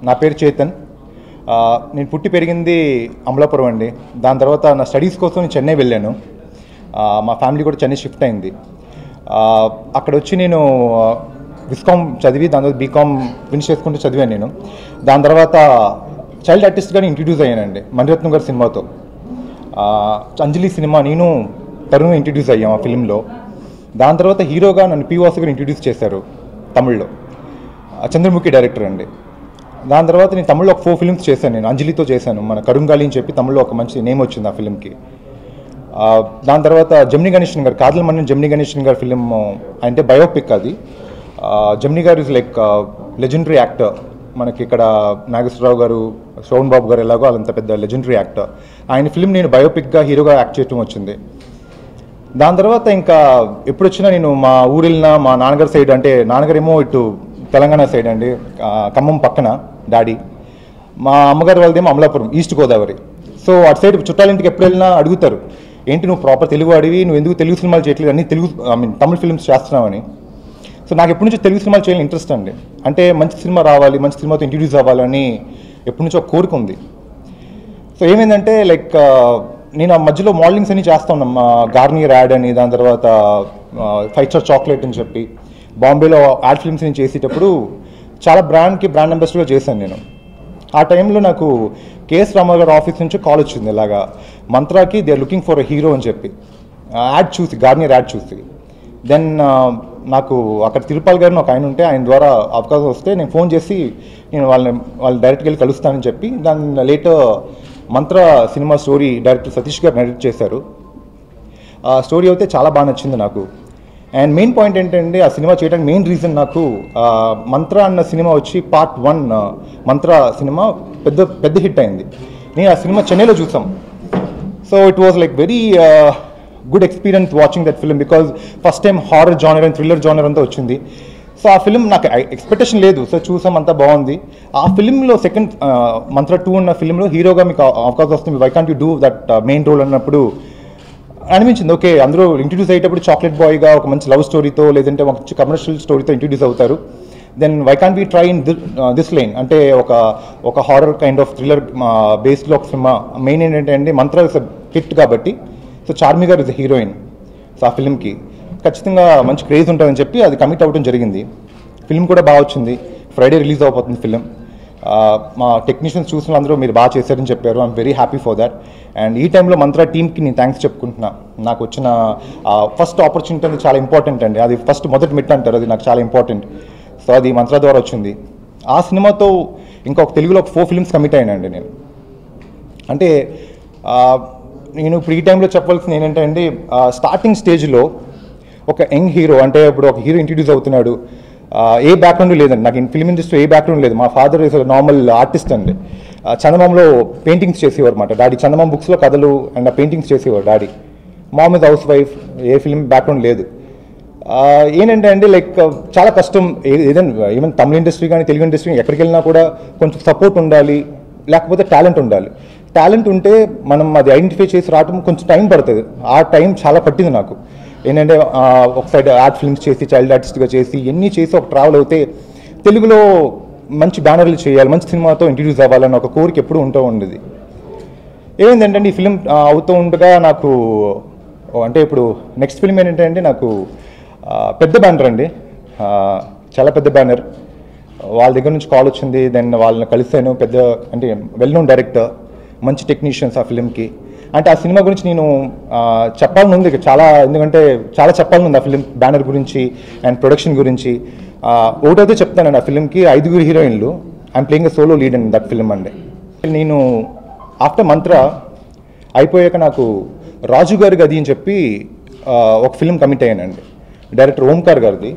నా పేరు చేతన్. నేను పుట్టి పెరిగింది అమలాపురం అండి. దాని తర్వాత నా స్టడీస్ కోసం నేను చెన్నై వెళ్ళాను. మా ఫ్యామిలీ కూడా చెన్నై షిఫ్ట్ అయింది. అక్కడ వచ్చి నేను విస్కామ్ చదివి దాని తర్వాత బీకామ్ ఫినిష్ చేసుకుంటూ చదివాను నేను. దాని తర్వాత చైల్డ్ ఆర్టిస్ట్గానే ఇంట్రడ్యూస్ అయ్యానండి మణిరత్నం గారి సినిమాతో. అంజలి సినిమా నేను తరుణ్ ఇంట్రడ్యూస్ అయ్యాం ఆ ఫిలింలో. దాని తర్వాత హీరోగా నన్ను పి వాసు గారు ఇంట్రడ్యూస్ చేశారు తమిళ్లో. చంద్రముఖి డైరెక్టర్ అండి. దాని తర్వాత నేను తమిళ్లో ఒక 4 ఫిల్మ్స్ చేశాను. నేను అంజలితో చేశాను, మన కరుంగాలి అని చెప్పి తమిళ్లో ఒక మంచి నేమ్ వచ్చింది ఆ ఫిలింకి. దాని తర్వాత జమినీ గణేషన్ గారు, కాదల్ మన్నన్ జమినీ గణేషన్ గారి ఫిలిం అంటే బయోపిక్ అది. జమినీ గారు ఇస్ లైక్ లెజెండరీ యాక్టర్. మనకి ఇక్కడ నాగేశ్వరరావు గారు, శ్రవణ్ బాబు గారు ఎలాగో వాళ్ళంత పెద్ద లెజెండరీ యాక్టర్. ఆయన ఫిలిం నేను బయోపిక్గా హీరోగా యాక్ట్ చేయడం వచ్చింది. దాని తర్వాత ఇంకా ఎప్పుడు వచ్చినా నేను మా ఊరు వెళ్ళినా మా నాన్నగారి సైడ్, అంటే నాన్నగారేమో ఇటు తెలంగాణ సైడ్ అండి, ఖమ్మం పక్కన డాడీ. మా అమ్మగారు వాళ్ళదేమో అమలాపురం, ఈస్ట్ గోదావరి. సో అటు సైడ్ చుట్టాలింటికి ఎప్పుడు వెళ్ళినా అడుగుతారు, ఏంటి నువ్వు ప్రాపర్ తెలుగు అడివి, నువ్వు ఎందుకు తెలుగు సినిమాలు చేయట్లేదు, అన్ని తెలుగు తమిళ ఫిల్మ్స్ చేస్తున్నావని. సో నాకు ఎప్పటి నుంచో తెలుగు సినిమాలు చేయాలని ఇంట్రెస్ట్ అండి. అంటే మంచి సినిమా రావాలి, మంచి సినిమాతో ఇంట్రడ్యూస్ అవ్వాలని ఎప్పటి నుంచో ఒక కోరిక ఉంది. సో ఏమైందంటే లైక్ నేను ఆ మధ్యలో మోడలింగ్స్ అన్ని చేస్తా ఉన్నాం. గార్నియర్ యాడ్ అని, దాని తర్వాత 5 స్టార్ చాక్లెట్ అని చెప్పి బాంబేలో యాడ్ ఫిల్మ్స్ నేను చేసేటప్పుడు చాలా బ్రాండ్కి బ్రాండ్ అంబాసిడర్గా చేశాను నేను. ఆ టైంలో నాకు కేఎస్ రామారావు గారి ఆఫీస్ నుంచి కాల్ వచ్చింది, ఇలాగా మంత్రాకి they are looking for a hero అని చెప్పి. యాడ్ చూసి, గార్నియర్ యాడ్ చూసి, దెన్ నాకు అక్కడ తిరుపాల్ గారిని ఒక ఆయన ఉంటే ఆయన ద్వారా అవకాశం వస్తే నేను ఫోన్ చేసి నేను వాళ్ళు డైరెక్ట్గా వెళ్ళి కలుస్తానని చెప్పి, దాని లేటర్ మంత్ర సినిమా స్టోరీ డైరెక్టర్ సతీష్ గారు నరేట్ చేశారు. ఆ స్టోరీ అయితే చాలా బాగా నచ్చింది నాకు. అండ్ మెయిన్ పాయింట్ ఏంటంటే ఆ సినిమా చేయడానికి మెయిన్ రీజన్ నాకు మంత్ర అన్న సినిమా వచ్చి పార్ట్ 1 మంత్ర సినిమా పెద్ద హిట్ అయింది. నేను ఆ సినిమా చెన్నైలో చూసాం. So it was like very good experience watching that film, because first time horror genre and thriller genre అంతా వచ్చింది. సో ఆ ఫిలిం నాకు ఎక్స్పెక్టేషన్ లేదు. సో చూసాం, అంతా బాగుంది. ఆ ఫిలింలో సెకండ్ మంత్ర 2 అన్న ఫిలింలో హీరోగా మీకు అవకాశం వస్తుంది, why can't you do that main role అన్నప్పుడు అనిపించింది, ఓకే అందరూ ఇంట్రడ్యూస్ అయ్యేటప్పుడు చాక్లెట్ బాయ్గా ఒక మంచి లవ్ స్టోరీతో లేదంటే ఒక మంచి కమర్షియల్ స్టోరీతో ఇంట్రడ్యూస్ అవుతారు. Then why can't be try in this line, అంటే ఒక హారర్ కైండ్ ఆఫ్ థ్రిల్లర్ బేస్లో ఒక సినిమా. మెయిన్ ఏంటంటే మంత్ర ఇస్ హిట్ కాబట్టి, సో చార్మి గారు ఇస్ అ హీరోయిన్. సో ఆ ఫిలింకి ఖచ్చితంగా మంచి క్రేజ్ ఉంటుందని చెప్పి అది కమిట్ అవ్వడం జరిగింది. ఫిల్మ్ కూడా బాగా వచ్చింది. ఫ్రైడే రిలీజ్ అవబోతుంది ఫిలిం. మా టెక్నీషియన్స్ చూసిన అందరూ మీరు బాగా చేశారని చెప్పారు. I'm very happy for that. And ఈ టైంలో మంత్ర టీమ్కి నేను థ్యాంక్స్ చెప్పుకుంటున్నా. నాకు వచ్చిన ఫస్ట్ ఆపర్చునిటీ అనేది చాలా ఇంపార్టెంట్ అండి. అది మొదటి మెట్ అంటారు, అది నాకు చాలా ఇంపార్టెంట్. సో అది మంత్ర ద్వారా వచ్చింది. ఆ సినిమాతో ఇంకొక తెలుగులో 4 ఫిల్మ్స్ కమిట్ అయినండి నేను. అంటే నేను ఇప్పుడు ఈ టైంలో చెప్పాల్సింది ఏంటంటే అండి, స్టార్టింగ్ స్టేజ్లో ఒక యంగ్ హీరో, అంటే ఇప్పుడు ఒక హీరో ఇంట్రడ్యూస్ అవుతున్నాడు, ఏ బ్యాక్గ్రౌండ్ లేదండి నాకు. ఫిల్మ్ ఇండస్ట్రీ ఏ బ్యాక్గ్రౌండ్ లేదు. మా ఫాదర్ ఇస్ నార్మల్ ఆర్టిస్ట్ అండి. చందమామలో పెయింటింగ్స్ చేసేవారు అనమాట డాడీ. చందమామ బుక్స్లో కథలు అండ్ పెయింటింగ్స్ చేసేవారు daddy. Mom is house wife, a film background లేదు. ఏంటంటే అండి లైక్ చాలా కష్టం. ఏదైనా ఈవెన్ తమిళ ఇండస్ట్రీ కానీ తెలుగు ఇండస్ట్రీ ఎక్కడికి వెళ్ళినా కూడా కొంచెం సపోర్ట్ ఉండాలి, లేకపోతే టాలెంట్ ఉండాలి. టాలెంట్ ఉంటే మనం అది ఐడెంటిఫై చేసి రావడం కొంచెం టైం పడుతుంది. ఆ టైం చాలా పట్టింది నాకు. ఏంటంటే ఒక సైడ్ యాడ్ ఫిల్మ్స్ చేసి, చైల్డ్ ఆర్టిస్ట్గా చేసి, ఎన్ని చేసి ఒక ట్రావెల్ అవుతే తెలుగులో మంచి బ్యానర్లు చేయాలి, మంచి సినిమాతో ఇంట్రడ్యూస్ అవ్వాలని ఒక కోరిక ఎప్పుడు ఉంటూ ఉండేది. ఏమైందంటే ఈ ఫిలిం అవుతూ ఉండగా నాకు అంటే ఇప్పుడు నెక్స్ట్ ఫిలిం ఏంటంటే అండి, నాకు పెద్ద బ్యానర్ అండి, చాలా పెద్ద బ్యానర్. వాళ్ళ దగ్గర నుంచి కాల్ వచ్చింది. దెన్ వాళ్ళని కలిసాను. పెద్ద అంటే వెల్ నోన్ డైరెక్టర్, మంచి టెక్నీషియన్స్ ఆ ఫిలింకి. అంటే ఆ సినిమా గురించి నేను చెప్పాలని ఉంది చాలా, ఎందుకంటే చాలా చెప్పాలని ఉంది ఆ ఫిలిం బ్యానర్ గురించి అండ్ ప్రొడక్షన్ గురించి. ఒకటైతే చెప్తానండి, ఆ ఫిలింకి 5 హీరోయిన్లు. I'm playing a solo lead in that film అండి. నేను ఆఫ్టర్ మంత్ర అయిపోయాక నాకు రాజు గారి గది అని చెప్పి ఒక ఫిలిం కమిట్ అయ్యానండి. డైరెక్టర్ ఓంకార్ గారిది,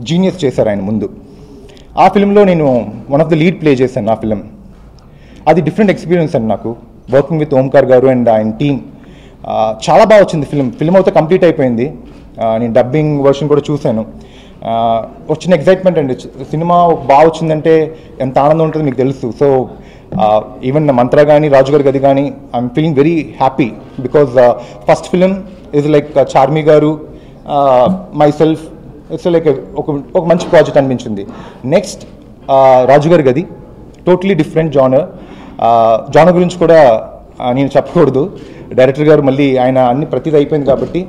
జీనియస్ చేశారు ఆయన ముందు. ఆ ఫిలింలో నేను one of the lead play చేశాను. ఆ ఫిలిం అది డిఫరెంట్ ఎక్స్పీరియన్స్ అండి నాకు, వర్కింగ్ విత్ ఓంకార్ గారు అండ్ ఆయన టీమ్. చాలా బాగా వచ్చింది ఫిలిం అయితే కంప్లీట్ అయిపోయింది. నేను డబ్బింగ్ వర్షన్ కూడా చూశాను. వచ్చిన ఎక్సైట్మెంట్ అండి, సినిమా బాగా వచ్చిందంటే ఎంత ఆనందం ఉంటుందో మీకు తెలుసు. సో ఈవెన్ మంత్ర కానీ రాజు గారి గది కానీ I'm feeling very happy, because first film is like Charmi గారు, మై సెల్ఫ్, ఇట్స్ లైక్ ఒక మంచి ప్రాజెక్ట్ అనిపించింది. నెక్స్ట్ రాజు గారి గది, టోటలీ డిఫరెంట్ జానర్ గురించి కూడా నేను చెప్పకూడదు. డైరెక్టర్ గారు మళ్ళీ ఆయన అన్ని ప్రతిదీ అయిపోయింది కాబట్టి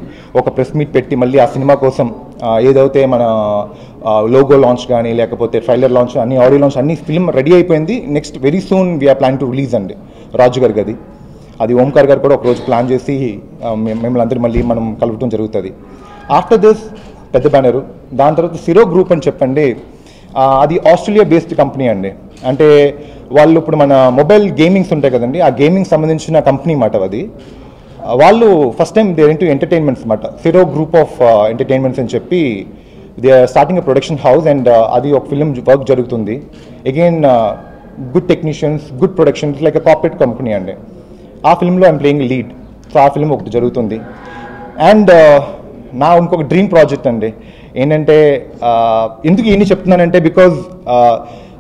ఒక ప్రెస్ మీట్ పెట్టి మళ్ళీ ఆ సినిమా కోసం ఏదైతే మన లోగో లాంచ్ కానీ లేకపోతే ట్రైలర్ లాంచ్ అన్ని ఆడియో లాంచ్ అన్ని ఫిల్మ్ రెడీ అయిపోయింది. Next very soon we're plan to release అండి రాజు గారి గది. అది ఓంకార్ గారు కూడా ఒకరోజు ప్లాన్ చేసి మిమ్మల్ని అందరూ మళ్ళీ మనం కలవటం జరుగుతుంది. ఆఫ్టర్ దిస్ పెద్ద బ్యానరు, దాని తర్వాత సిరో గ్రూప్ అని చెప్పండి. అది ఆస్ట్రేలియా బేస్డ్ కంపెనీ అండి. అంటే వాళ్ళు ఇప్పుడు మన మొబైల్ గేమింగ్స్ ఉంటాయి కదండి, ఆ గేమింగ్ సంబంధించిన కంపెనీ మాట అది. వాళ్ళు first time they into entertainments మాట. సిరో గ్రూప్ ఆఫ్ ఎంటర్టైన్మెంట్స్ అని చెప్పి they are starting a production house and అది ఒక ఫిల్మ్ వర్క్ జరుగుతుంది. Again good technicians, good productions, like a corporate company అండి. ఆ ఫిల్మ్లో ఐమ్ ప్లేయింగ్ లీడ్. సో ఆ ఫిల్మ్ ఒకటి జరుగుతుంది. అండ్ నా ఇంకొక డ్రీమ్ ప్రాజెక్ట్ అండి ఏంటంటే, ఎందుకు ఇవన్నీ చెప్తున్నానంటే బికాజ్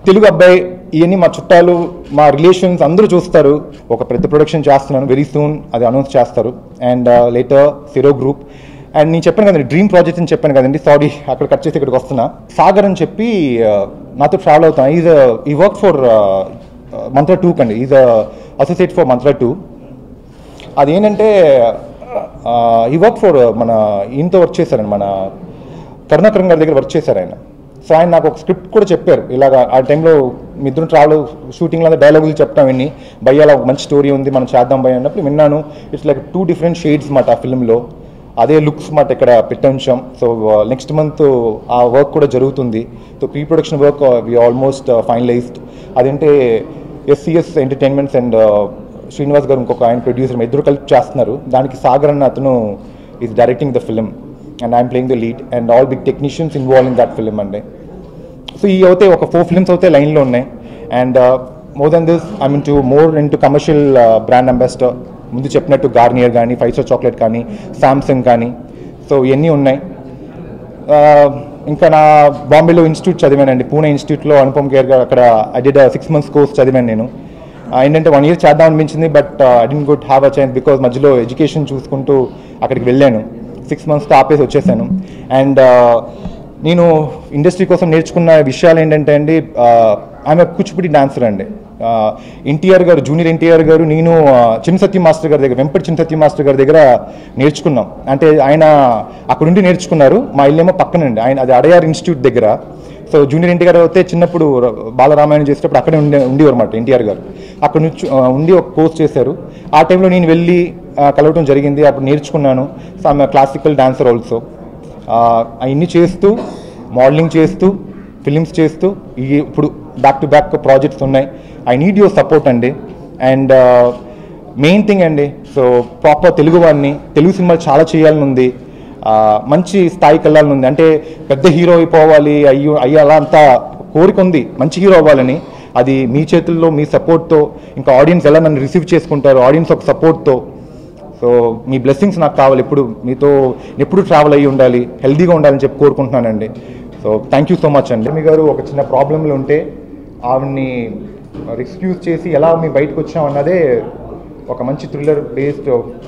తెలుగు అబ్బాయి ఇవన్నీ మా చుట్టాలు, మా రిలేషన్స్ అందరూ చూస్తారు. ఒక పెద్ద ప్రొడక్షన్ చేస్తున్నాను, వెరీ సూన్ అది అనౌన్స్ చేస్తారు. And later Syro group. And నేను చెప్పాను కదండి డ్రీమ్ ప్రాజెక్ట్ అని చెప్పాను కదండి, సారీ అక్కడ కట్ చేసి ఇక్కడికి వస్తున్నా. సాగర్ అని చెప్పి నాతో ట్రావెల్ అవుతాను. ఈ వర్క్ ఫర్ మంత్రా 2 కండి. Is associate for mantra 2. అదేంటంటే ఈ వర్క్ ఫర్ మన ఈయనతో వర్క్ చేశారండి, మన కరుణాకరణ్ గారి దగ్గర వర్క్ చేశారు ఆయన. సో ఆయన నాకు ఒక స్క్రిప్ట్ కూడా చెప్పారు. ఇలాగ ఆ టైంలో మీ ఇద్దరు ట్రావెల్ షూటింగ్లో డైలాగులు చెప్తాం విని, భయ్య అలా ఒక మంచి స్టోరీ ఉంది మనం చేద్దాం భయ్య అన్నప్పుడు విన్నాను. ఇట్స్ లైక్ 2 డిఫరెంట్ షేడ్స్ మాట ఆ ఫిల్మ్లో. అదే లుక్స్ మాట ఇక్కడ పెట్టించాం. సో నెక్స్ట్ మంత్ ఆ వర్క్ కూడా జరుగుతుంది. So pre production work we almost finalized. అదంటే ఎస్సీఎస్ ఎంటర్టైన్మెంట్స్ అండ్ శ్రీనివాస్ గారు ఇంకొక ఆయన ప్రొడ్యూసర్ ఇద్దరు కలిపి చేస్తున్నారు. దానికి సాగర్ అన్న అతను is directing the film and I'm playing the lead and all big technicians involve in that film అండి. సో ఈ అయితే ఒక 4 ఫిల్మ్స్ అయితే లైన్లో ఉన్నాయి. And more than this I'm into commercial brand ambassador. ముందు చెప్పినట్టు గార్నియర్ కానీ, 5 స్టార్ చాక్లెట్ కానీ, సామ్సంగ్ కానీ, సో ఇవన్నీ ఉన్నాయి. ఇంకా నా బాంబేలో ఇన్స్టిట్యూట్ చదివానండి, పూణే ఇన్స్టిట్యూట్లో అనుపమ్ కేర్ గారు. అక్కడ ఐ డిడ్ 6 months కోర్స్ చదివాను నేను. ఏంటంటే 1 year చేద్దాం అనిపించింది, but I didn't good have a chance because మధ్యలో ఎడ్యుకేషన్ చూసుకుంటూ అక్కడికి వెళ్ళాను. 6 monthsతో ఆపేసి వచ్చేసాను. అండ్ నేను ఇండస్ట్రీ కోసం నేర్చుకున్న విషయాలు ఏంటంటే అండి, ఆమె కూచిపూడి డాన్సర్ అండి. ఎన్టీఆర్ గారు, జూనియర్ ఎన్టీఆర్ గారు, నేను చిన్న సత్యం మాస్టర్ గారి దగ్గర, వెంపటి చిన్న సత్యం మాస్టర్ గారి దగ్గర నేర్చుకున్నాం. అంటే ఆయన అక్కడుండి నేర్చుకున్నారు. మా ఇల్లేమో పక్కనండి, ఆయన అది అడయార్ ఇన్స్టిట్యూట్ దగ్గర. సో జూనియర్ ఎన్టీఆర్ గారు అయితే చిన్నప్పుడు బాలరామాయణం చేసేటప్పుడు అక్కడే ఉండేవారు అన్నమాట ఎన్టీఆర్ గారు. అక్కడ నుంచి ఉండి ఒక కోర్స్ చేశారు. ఆ టైంలో నేను వెళ్ళి కలవటం జరిగింది. అప్పుడు నేర్చుకున్నాను. సో ఆమె క్లాసికల్ డాన్సర్ ఆల్సో. అవన్నీ చేస్తూ, మోడలింగ్ చేస్తూ, ఫిలిమ్స్ చేస్తూ, ఇప్పుడు బ్యాక్ టు బ్యాక్ ప్రాజెక్ట్స్ ఉన్నాయి. ఐ నీడ్ యువర్ సపోర్ట్ అండి. అండ్ మెయిన్ థింగ్ అండి, సో ప్రాపర్ తెలుగు వాడిని, తెలుగు సినిమాలు చాలా చేయాలని ఉంది, మంచి స్థాయికి వెళ్ళాలని ఉంది. అంటే పెద్ద హీరో అయిపోవాలి అలా అంతా కోరిక ఉంది, మంచి హీరో అవ్వాలని. అది మీ చేతుల్లో, మీ సపోర్ట్తో, ఇంకా ఆడియన్స్ ఎలా నన్ను రిసీవ్ చేసుకుంటారు, ఆడియన్స్ ఒక సపోర్ట్తో. సో మీ బ్లెస్సింగ్స్ నాకు కావాలి. మీతో ఎప్పుడు ట్రావెల్ అయ్యి ఉండాలి, హెల్దీగా ఉండాలని చెప్పి కోరుకుంటున్నానండి. So thank you so much అండి. మీ గారు ఒక చిన్న ప్రాబ్లంలో ఉంటే ఆవిడ్ని రెస్క్యూస్ చేసి ఎలా మీ బయటకు వచ్చామన్నదే ఒక మంచి థ్రిల్లర్ బేస్డ్